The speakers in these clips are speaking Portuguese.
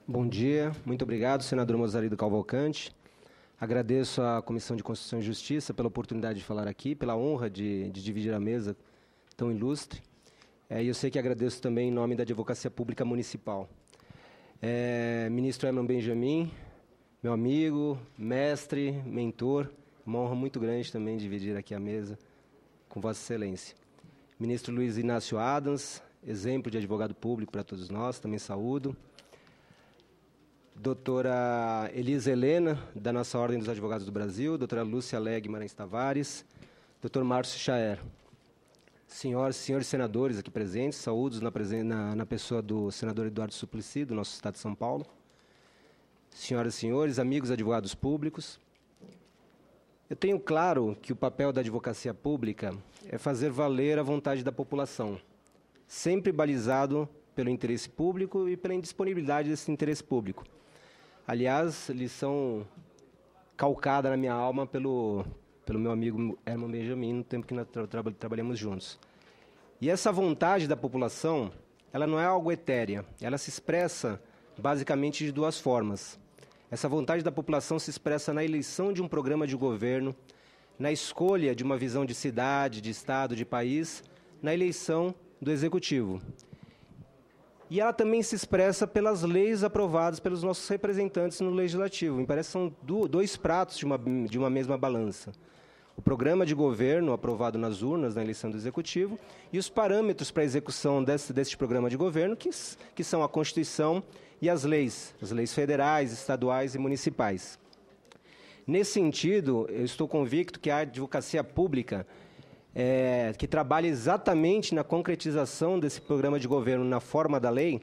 Bom dia, muito obrigado, senador Mozarido Cavalcante. Agradeço à Comissão de Constituição e Justiça pela oportunidade de falar aqui, pela honra de dividir a mesa tão ilustre. E eu sei que agradeço também em nome da Advocacia Pública Municipal. Ministro Herman Benjamin, meu amigo, mestre, mentor, uma honra muito grande também dividir aqui a mesa com Vossa Excelência. Ministro Luiz Inácio Adams, exemplo de advogado público para todos nós, também saúdo. Doutora Elisa Helena, da nossa Ordem dos Advogados do Brasil, doutora Lúcia Leg Guimarães Tavares, doutor Márcio Chaer. Senhoras e senhores senadores aqui presentes, saúdos na pessoa do senador Eduardo Suplicy, do nosso Estado de São Paulo. Senhoras e senhores, amigos advogados públicos, eu tenho claro que o papel da advocacia pública é fazer valer a vontade da população, sempre balizado pelo interesse público e pela indisponibilidade desse interesse público. Aliás, lição calcada na minha alma pelo meu amigo Herman Benjamin, no tempo que nós trabalhamos juntos. E essa vontade da população, ela não é algo etérea, ela se expressa basicamente de duas formas. Essa vontade da população se expressa na eleição de um programa de governo, na escolha de uma visão de cidade, de Estado, de país, na eleição do Executivo. E ela também se expressa pelas leis aprovadas pelos nossos representantes no Legislativo. Me parece que são dois pratos de uma mesma balança. O programa de governo aprovado nas urnas na eleição do Executivo e os parâmetros para a execução deste programa de governo, que são a Constituição e as leis federais, estaduais e municipais. Nesse sentido, eu estou convicto que a advocacia pública que trabalha exatamente na concretização desse programa de governo na forma da lei,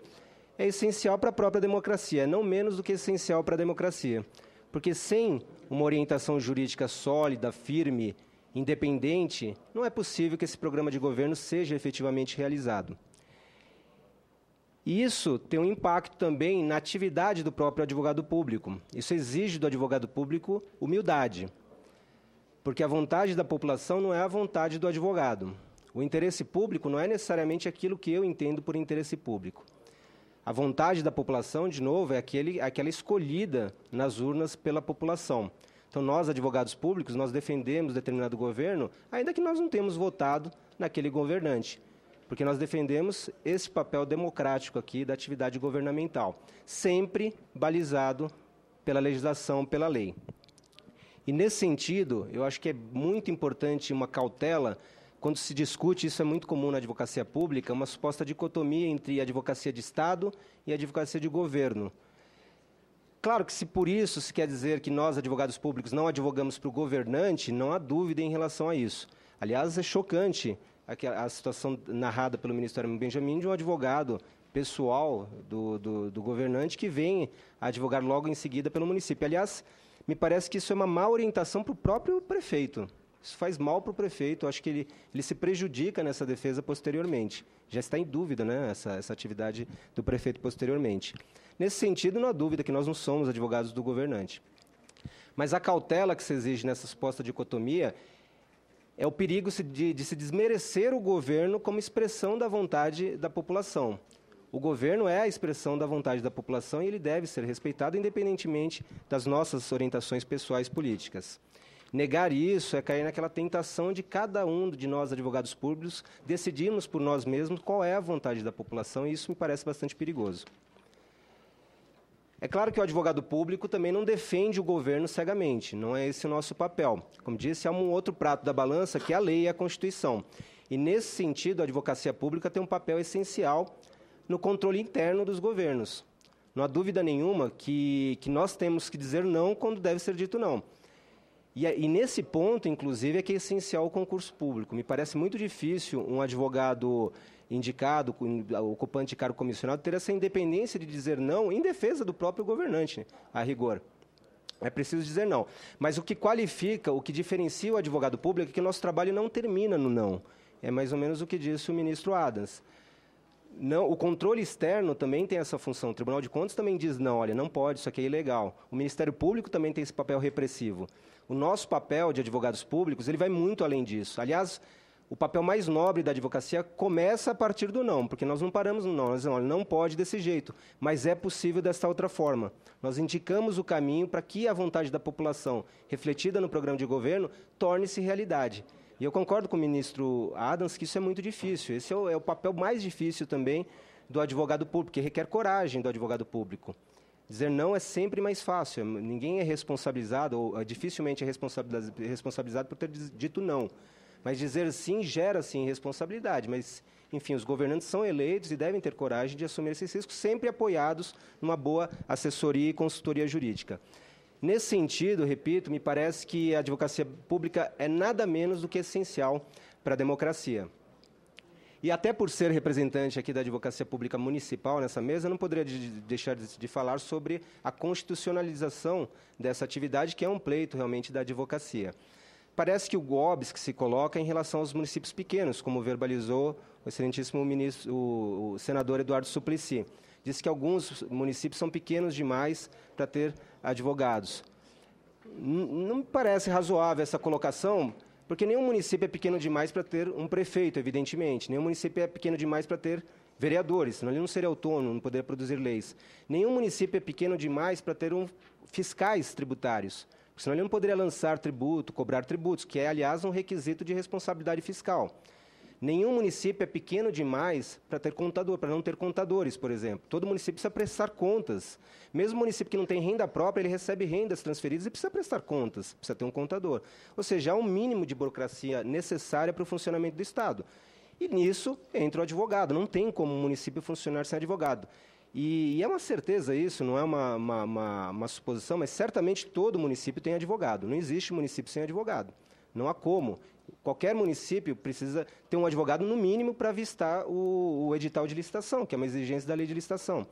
é essencial para a própria democracia, não menos do que essencial para a democracia. Porque sem uma orientação jurídica sólida, firme, independente, não é possível que esse programa de governo seja efetivamente realizado. E isso tem um impacto também na atividade do próprio advogado público. Isso exige do advogado público humildade. Porque a vontade da população não é a vontade do advogado. O interesse público não é necessariamente aquilo que eu entendo por interesse público. A vontade da população, de novo, é aquela escolhida nas urnas pela população. Então, nós, advogados públicos, nós defendemos determinado governo, ainda que nós não tenhamos votado naquele governante. Porque nós defendemos esse papel democrático aqui da atividade governamental, sempre balizado pela legislação, pela lei. E, nesse sentido, eu acho que é muito importante uma cautela, quando se discute, isso é muito comum na advocacia pública, uma suposta dicotomia entre advocacia de Estado e advocacia de governo. Claro que se por isso se quer dizer que nós, advogados públicos, não advogamos para o governante, não há dúvida em relação a isso. Aliás, é chocante a situação narrada pelo ministro Herman Benjamin de um advogado pessoal do governante que vem a advogar logo em seguida pelo município. Aliás, me parece que isso é uma má orientação para o próprio prefeito. Isso faz mal para o prefeito, acho que ele se prejudica nessa defesa posteriormente. Já está em dúvida, né, essa atividade do prefeito posteriormente. Nesse sentido, não há dúvida que nós não somos advogados do governante. Mas a cautela que se exige nessa suposta dicotomia é o perigo de se desmerecer o governo como expressão da vontade da população. O governo é a expressão da vontade da população e ele deve ser respeitado independentemente das nossas orientações pessoais políticas. Negar isso é cair naquela tentação de cada um de nós, advogados públicos, decidirmos por nós mesmos qual é a vontade da população, e isso me parece bastante perigoso. É claro que o advogado público também não defende o governo cegamente, não é esse o nosso papel. Como disse, há um outro prato da balança, que é a lei e a Constituição. E, nesse sentido, a advocacia pública tem um papel essencial no controle interno dos governos. Não há dúvida nenhuma que nós temos que dizer não quando deve ser dito não. E nesse ponto, inclusive, é que é essencial o concurso público. Me parece muito difícil um advogado indicado, ocupante de cargo comissionado, ter essa independência de dizer não em defesa do próprio governante, a rigor. É preciso dizer não. Mas o que qualifica, o que diferencia o advogado público é que nosso trabalho não termina no não. É mais ou menos o que disse o ministro Adams. Não, o controle externo também tem essa função. O Tribunal de Contas também diz, não, olha, não pode, isso aqui é ilegal. O Ministério Público também tem esse papel repressivo. O nosso papel de advogados públicos, ele vai muito além disso. Aliás, o papel mais nobre da advocacia começa a partir do não, porque nós não paramos no não, nós dizemos, olha, não pode desse jeito, mas é possível desta outra forma. Nós indicamos o caminho para que a vontade da população, refletida no programa de governo, torne-se realidade. E eu concordo com o ministro Adams que isso é muito difícil. Esse é o papel mais difícil também do advogado público, que requer coragem do advogado público. Dizer não é sempre mais fácil. Ninguém é responsabilizado, ou dificilmente é responsabilizado por ter dito não. Mas dizer sim gera, sim, responsabilidade. Mas, enfim, os governantes são eleitos e devem ter coragem de assumir esses riscos, sempre apoiados numa boa assessoria e consultoria jurídica. Nesse sentido, repito, me parece que a advocacia pública é nada menos do que essencial para a democracia. E até por ser representante aqui da advocacia pública municipal nessa mesa, eu não poderia deixar de falar sobre a constitucionalização dessa atividade, que é um pleito realmente da advocacia. Parece que o GOBS que se coloca em relação aos municípios pequenos, como verbalizou o excelentíssimo ministro, o senador Eduardo Suplicy. Disse que alguns municípios são pequenos demais para ter advogados. Não me parece razoável essa colocação, porque nenhum município é pequeno demais para ter um prefeito, evidentemente. Nenhum município é pequeno demais para ter vereadores, senão ele não seria autônomo, não poderia produzir leis. Nenhum município é pequeno demais para ter fiscais tributários, senão ele não poderia lançar tributo, cobrar tributos, que é, aliás, um requisito de responsabilidade fiscal. Nenhum município é pequeno demais para ter contador, para não ter contadores, por exemplo. Todo município precisa prestar contas. Mesmo o município que não tem renda própria, ele recebe rendas transferidas e precisa prestar contas, precisa ter um contador. Ou seja, há um mínimo de burocracia necessária para o funcionamento do Estado. E nisso entra o advogado. Não tem como um município funcionar sem advogado. E é uma certeza isso, não é uma suposição, mas certamente todo município tem advogado. Não existe município sem advogado. Não há como. Qualquer município precisa ter um advogado, no mínimo, para avistar o edital de licitação, que é uma exigência da lei de licitação.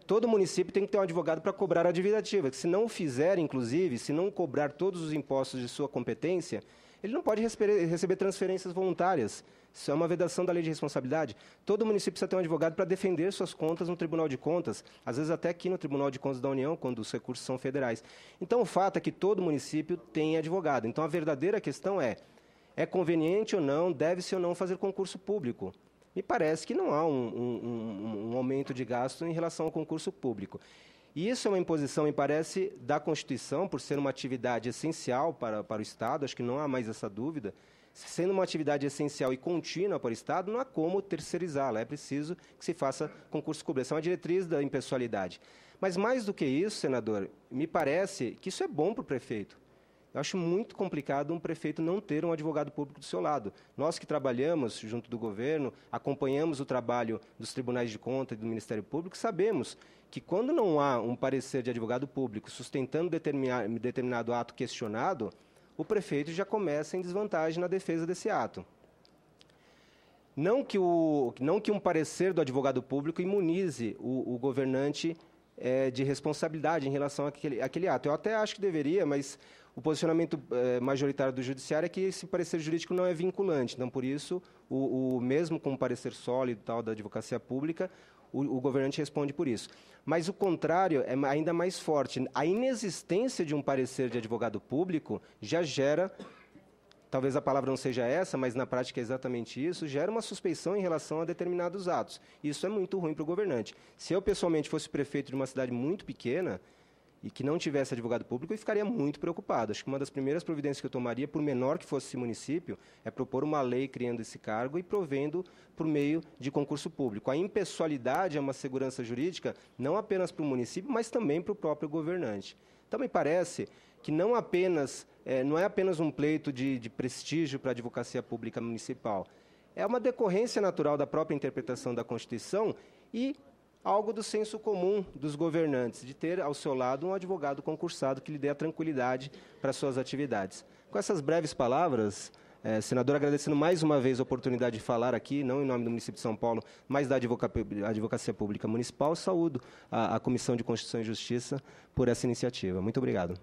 Todo município tem que ter um advogado para cobrar a dívida ativa, que se não o fizer, inclusive, se não cobrar todos os impostos de sua competência, ele não pode receber transferências voluntárias. Isso é uma vedação da lei de responsabilidade. Todo município precisa ter um advogado para defender suas contas no Tribunal de Contas, às vezes até aqui no Tribunal de Contas da União, quando os recursos são federais. Então, o fato é que todo município tem advogado. Então, a verdadeira questão é conveniente ou não, deve-se ou não fazer concurso público? Me parece que não há um aumento de gasto em relação ao concurso público. E isso é uma imposição, me parece, da Constituição, por ser uma atividade essencial para o Estado, acho que não há mais essa dúvida. Sendo uma atividade essencial e contínua para o Estado, não há como terceirizá-la, é preciso que se faça concurso público. Essa é uma diretriz da impessoalidade. Mas, mais do que isso, senador, me parece que isso é bom para o prefeito. Eu acho muito complicado um prefeito não ter um advogado público do seu lado. Nós que trabalhamos junto do governo, acompanhamos o trabalho dos tribunais de contas e do Ministério Público, sabemos que quando não há um parecer de advogado público sustentando determinado ato questionado, o prefeito já começa em desvantagem na defesa desse ato. Não que um parecer do advogado público imunize o governante de responsabilidade em relação àquele ato. Eu até acho que deveria, mas o posicionamento majoritário do Judiciário é que esse parecer jurídico não é vinculante. Então, por isso, mesmo com um parecer sólido tal, da advocacia pública, o governante responde por isso. Mas o contrário é ainda mais forte. A inexistência de um parecer de advogado público já gera, talvez a palavra não seja essa, mas na prática é exatamente isso, gera uma suspeição em relação a determinados atos. Isso é muito ruim para o governante. Se eu, pessoalmente, fosse prefeito de uma cidade muito pequena e que não tivesse advogado público, eu ficaria muito preocupado. Acho que uma das primeiras providências que eu tomaria, por menor que fosse esse município, é propor uma lei criando esse cargo e provendo por meio de concurso público. A impessoalidade é uma segurança jurídica não apenas para o município, mas também para o próprio governante. Então, me parece que não é apenas um pleito de prestígio para a advocacia pública municipal. É uma decorrência natural da própria interpretação da Constituição e algo do senso comum dos governantes, de ter ao seu lado um advogado concursado que lhe dê a tranquilidade para suas atividades. Com essas breves palavras, senador, agradecendo mais uma vez a oportunidade de falar aqui, não em nome do município de São Paulo, mas da Advocacia Pública Municipal, saúdo a Comissão de Constituição e Justiça por essa iniciativa. Muito obrigado.